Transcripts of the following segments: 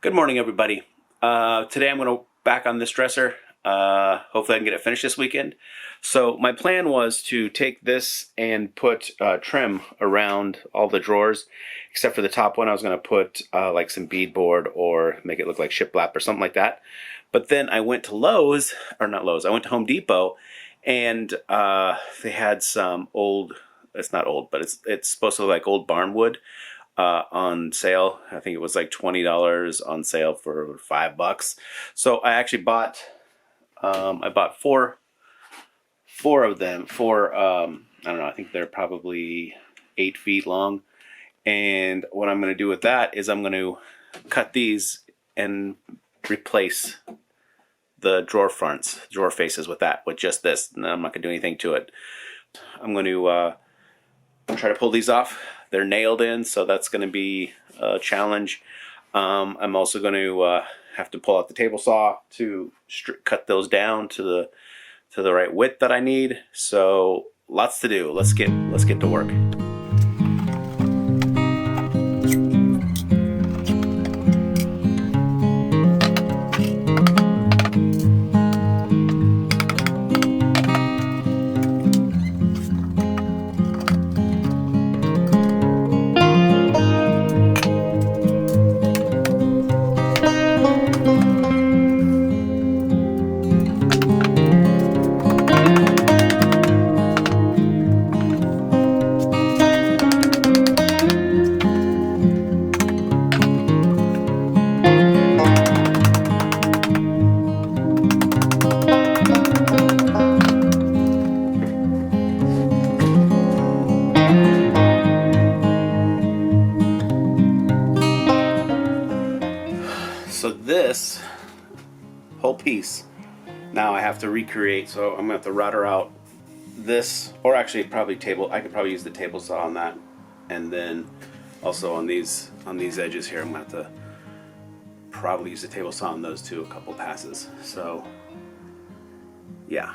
Good morning, everybody. Today I'm going to back on this dresser. Hopefully I can get it finished this weekend. So my plan was to take this and put trim around all the drawers, except for the top one. I was going to put like some beadboard or make it look like shiplap or something like that. But then I went to Lowe's, or not Lowe's, I went to Home Depot, and they had some old, it's not old, but it's supposed to look like old barn wood. On sale. I think it was like $20 on sale for $5. So I actually bought I bought four of them. I don't know, I think they're probably 8 feet long. And what I'm going to do with that is I'm going to cut these and replace the drawer faces with just this. And I'm not going to do anything to it. I'm going to try to pull these off. They're nailed in, so that's going to be a challenge. I'm also going to have to pull out the table saw to cut those down to the right width that I need. So lots to do. Let's get to work. So this whole piece, now I have to recreate, so I'm gonna have to router out this, or actually probably I could probably use the table saw on that, and then also on these edges here, I'm gonna have to probably use the table saw on those too, a couple passes. So yeah,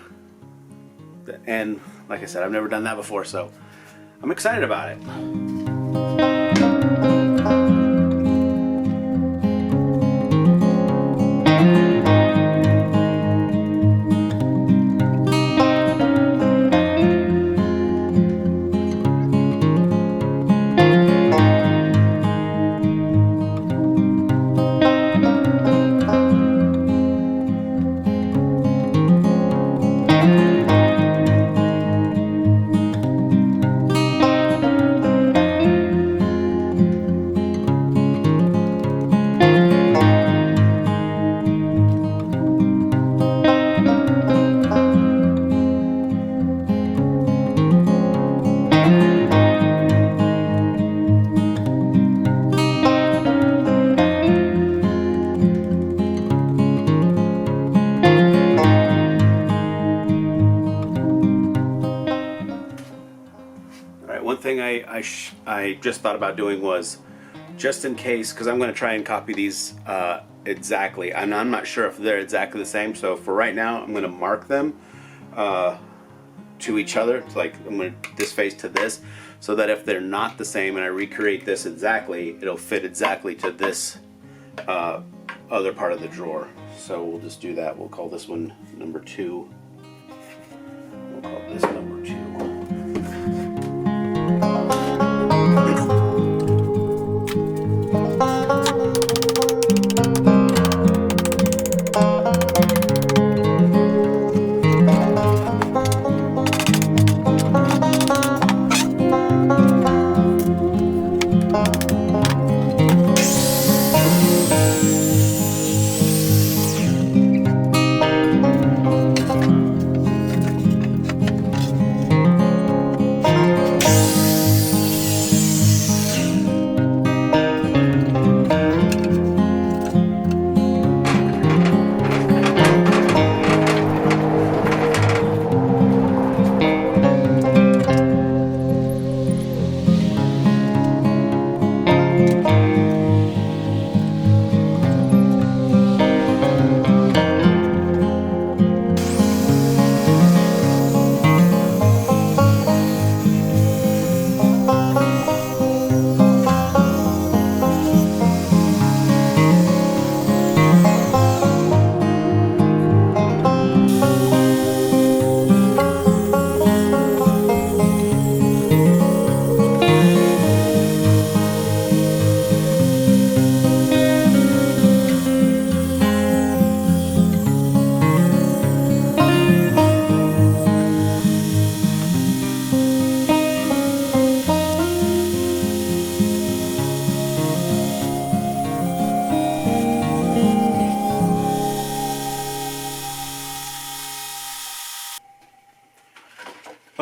and like I said, I've never done that before, so I'm excited about it. One thing I just thought about doing was, just in case, because I'm going to try and copy these exactly, and I'm not sure if they're exactly the same, so for right now I'm going to mark them to each other, like I'm going to this face to this, so that if they're not the same and I recreate this exactly, it'll fit exactly to this other part of the drawer. So we'll just do that. We'll call this one number 2. We'll call this number 2.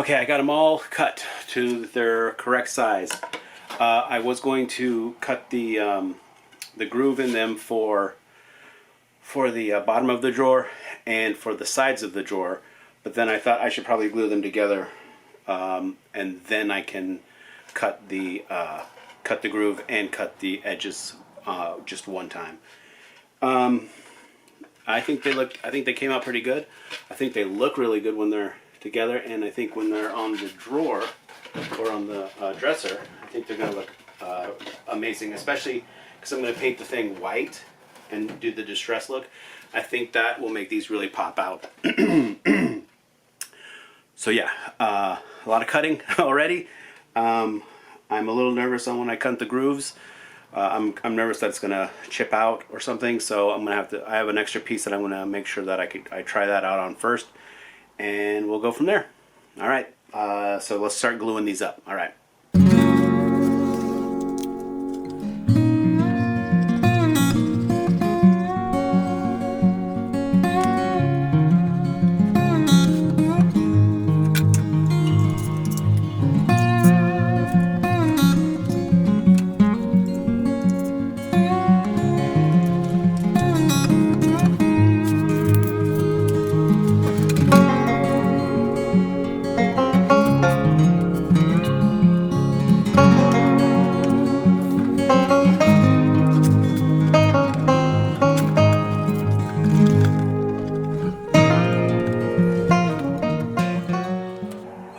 Okay, I got them all cut to their correct size. I was going to cut the groove in them for the bottom of the drawer and for the sides of the drawer, but then I thought I should probably glue them together, and then I can cut the groove and cut the edges just one time. I think they came out pretty good. I think they look really good when they're together, and I think when they're on the drawer or on the dresser, I think they're going to look amazing, especially because I'm going to paint the thing white and do the distress look. I think that will make these really pop out. So yeah, a lot of cutting already. I'm a little nervous on when I cut the grooves. I'm nervous that it's gonna chip out or something, so I'm gonna have to. I have an extra piece that I'm gonna make sure that I try that out on first, and we'll go from there. All right. So let's start gluing these up. All right.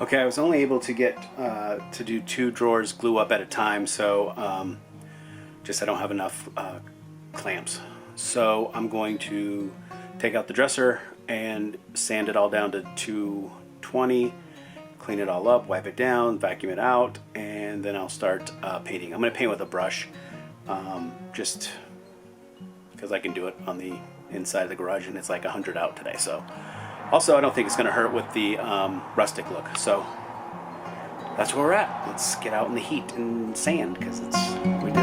Okay, I was only able to get to do 2 drawers glue up at a time, so just I don't have enough clamps. So I'm going to take out the dresser and sand it all down to 220, clean it all up, wipe it down, vacuum it out, and then I'll start painting. I'm going to paint with a brush, just because I can do it on the inside of the garage, and it's like 100 out today. So also, I don't think it's going to hurt with the rustic look. So that's where we're at. Let's get out in the heat and sand, because it's what we do.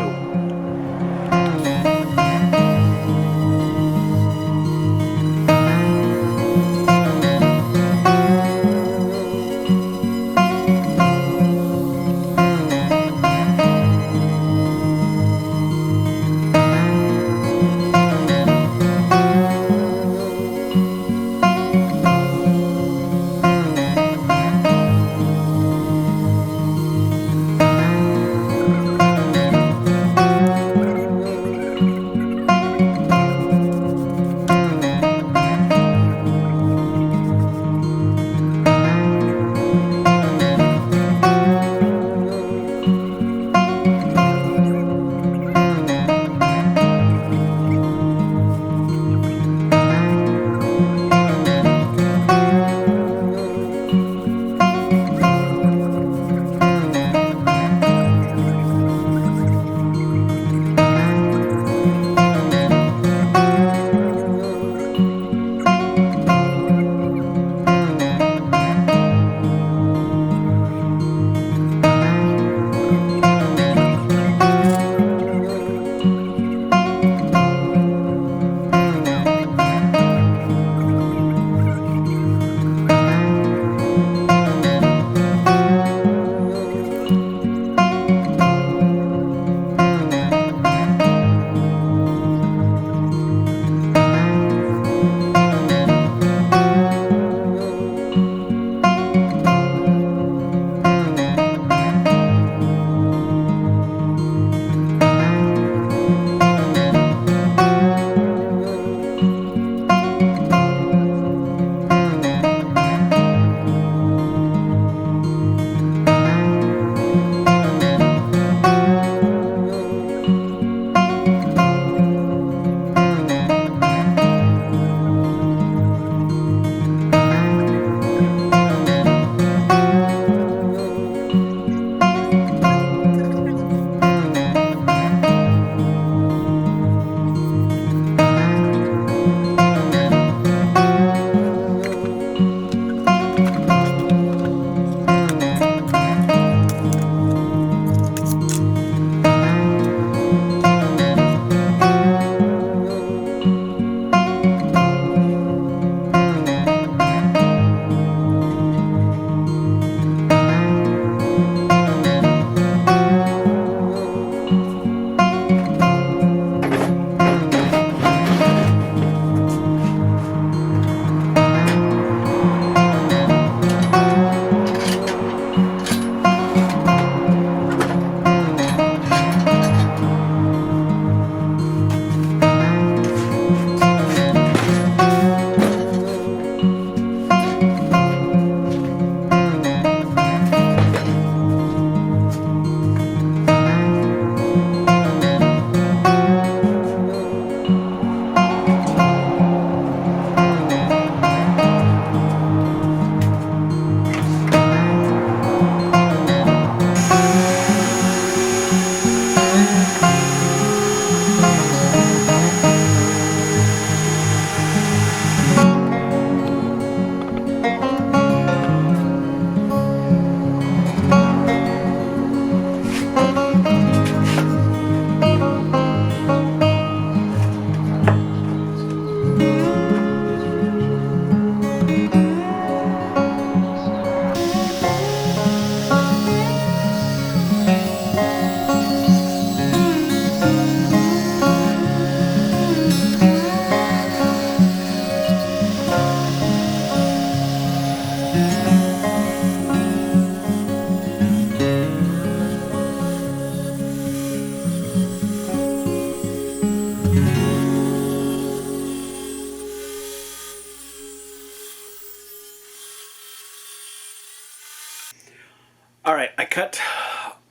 All right, I cut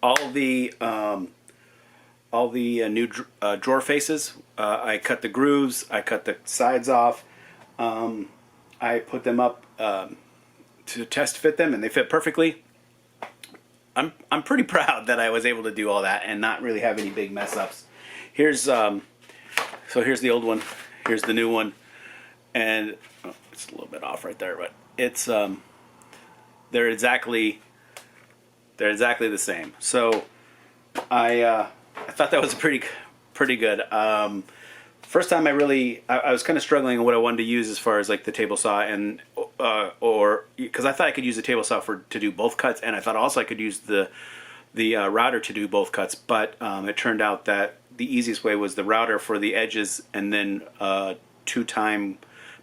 all the new drawer faces. I cut the grooves. I cut the sides off. I put them up to test fit them, and they fit perfectly. I'm pretty proud that I was able to do all that and not really have any big mess ups. Here's here's the old one. Here's the new one, and it's a little bit off right there, but it's they're exactly the same. So I thought that was pretty good. First time I was kind of struggling on what I wanted to use as far as like the table saw, and or because I thought I could use the table saw to do both cuts, and I thought also I could use the router to do both cuts, but it turned out that the easiest way was the router for the edges, and then 2-time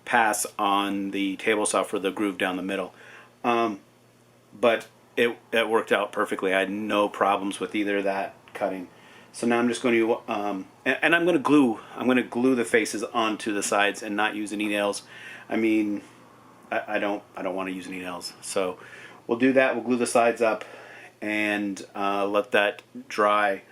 pass on the table saw for the groove down the middle. But it worked out perfectly. I had no problems with either of that cutting. So now I'm just going to and I'm going to glue the faces onto the sides and not use any nails. I mean, I don't want to use any nails. So we'll do that. We'll glue the sides up and let that dry,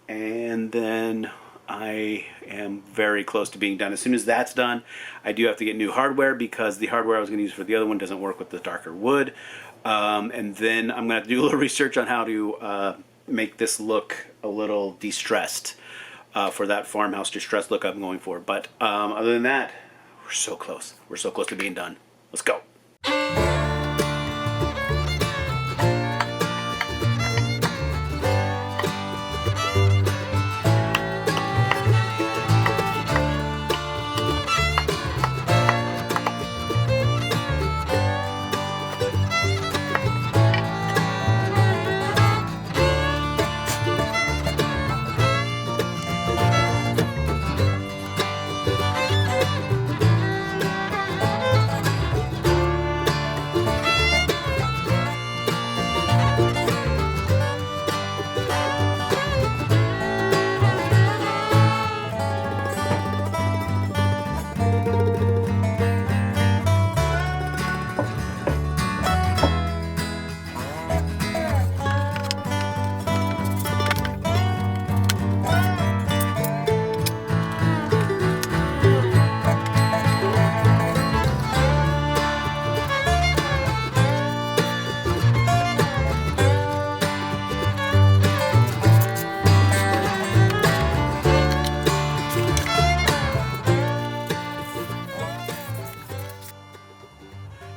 and then I am very close to being done. As soon as that's done, I do have to get new hardware because the hardware I was going to use for the other one doesn't work with the darker wood. And then I'm going to have to do a little research on how to make this look a little distressed for that farmhouse distressed look I'm going for. But other than that, we're so close. We're so close to being done. Let's go.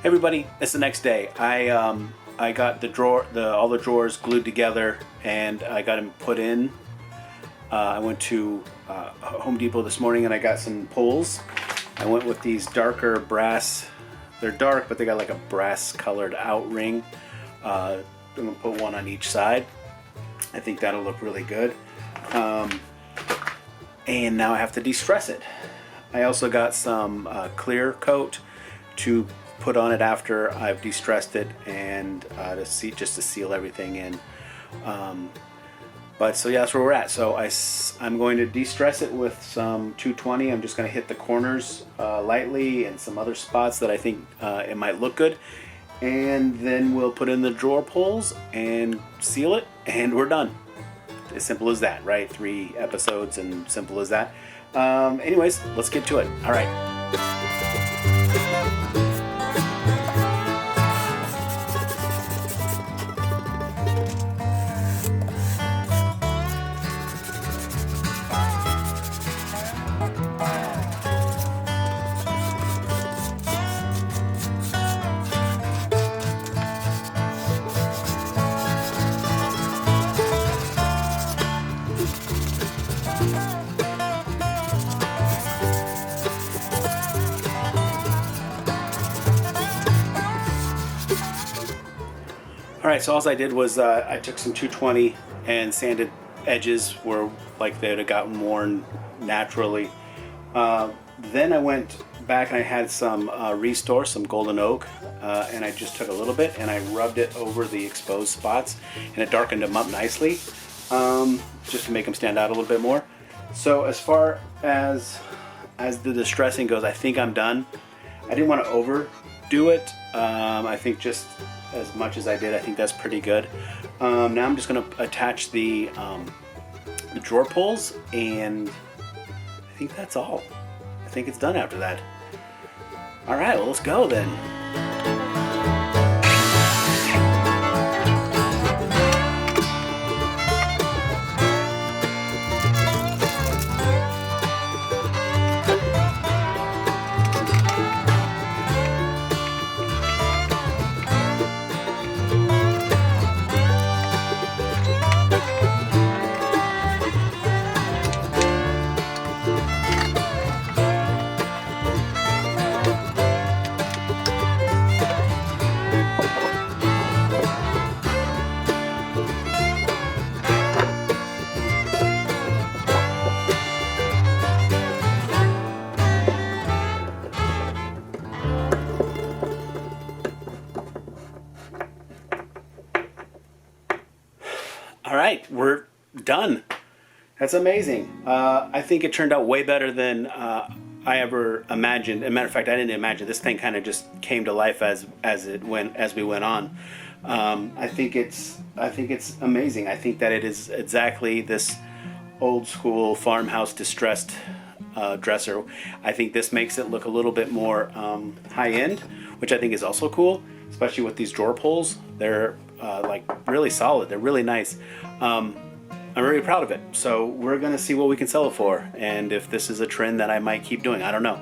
Everybody, it's the next day. I got all the drawers glued together, and I got them put in. I went to Home Depot this morning and I got some poles. I went with these darker brass. They're dark, but they got like a brass colored out ring. I'm gonna put one on each side. I think that'll look really good. And now I have to de-stress it. I also got some clear coat to put on it after I've de-stressed it, and just to seal everything in. But so yeah, that's where we're at. So I'm going to de-stress it with some 220. I'm just going to hit the corners lightly and some other spots that I think it might look good, and then we'll put in the drawer pulls and seal it, and we're done. As simple as that, right? 3 episodes and simple as that. Anyways, let's get to it. All right. Alright, so all I did was I took some 220 and sanded edges where like they'd have gotten worn naturally. Then I went back and I had some Restore, some golden oak, and I just took a little bit and I rubbed it over the exposed spots, and it darkened them up nicely, just to make them stand out a little bit more. So as far as the distressing goes, I think I'm done. I didn't want to overdo it. I think just as much as I did, I think that's pretty good. Now I'm just going to attach the drawer pulls, and I think that's all. I think it's done after that. All right, well, let's go then. All right, we're done. That's amazing. I think it turned out way better than I ever imagined. As a matter of fact, I didn't imagine. This thing kind of just came to life as we went on. I think it's amazing. I think that it is exactly this old school farmhouse distressed dresser. I think this makes it look a little bit more high end, which I think is also cool, especially with these drawer pulls. They're like really solid. They're really nice. I'm really proud of it. So we're gonna see what we can sell it for, and if this is a trend that I might keep doing. I don't know.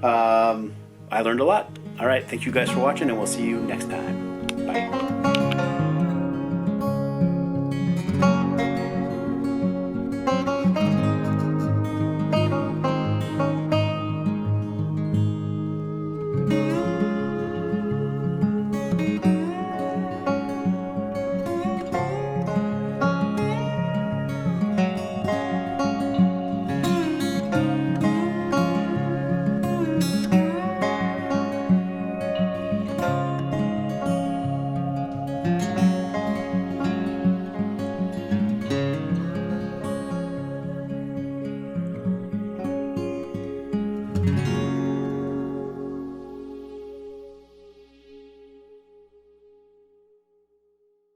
I learned a lot. All right, thank you guys for watching, and we'll see you next time. Bye.